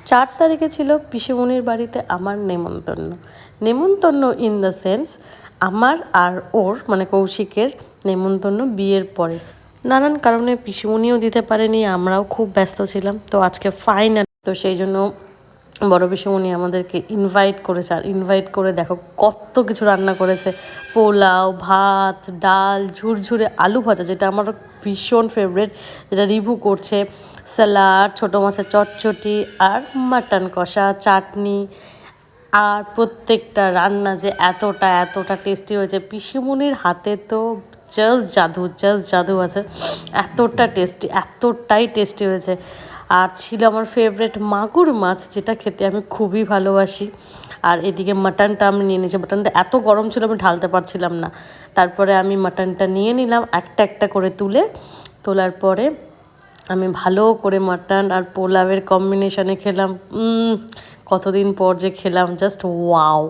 4 তারিখে ছিল পিসিমণির বাড়িতে আমার নেমন্তন্ন ইন দ্য সেন্স আমার আর ওর মানে কৌশিকের নেমন্তন্ন বিয়ের পরে। নানান কারণে পিসিমণিও দিতে পারেনি, আমরাও খুব ব্যস্ত ছিলাম। তো আজকে ফাইনাল, তো সেই জন্য বড় পিসিমণি আমাদেরকে ইনভাইট করেছে। আর ইনভাইট করে দেখো কত কিছু রান্না করেছে, পোলাও, ভাত, ডাল, ঝুরঝুরে আলু ভাজা, যেটা আমার ভীষণ ফেভারিট, যেটা রিভু করছে, স্যালাড, ছোটো মাছের চটচটি আর মাটন কষা, চাটনি। আর প্রত্যেকটা রান্না যে এতটা টেস্টি হয়েছে, পিসিমণির হাতে তো জাস্ট জাদু আছে, এতটাই টেস্টি হয়েছে। আর ছিল আমার ফেভারিট মাগুর মাছ, যেটা খেতে আমি খুবই ভালোবাসি। আর এদিকে মাটনটা আমি নিয়ে নিয়েছি, মাটনটা এত গরম ছিল আমি ঢালতে পারছিলাম না। তারপরে আমি মাটনটা নিয়ে নিলাম একটা করে তোলার পরে আমি ভালো করে মাটন আর পোলাওয়ের কম্বিনেশনে খেলাম। কতদিন পর যে খেলাম, জাস্ট ওয়াও।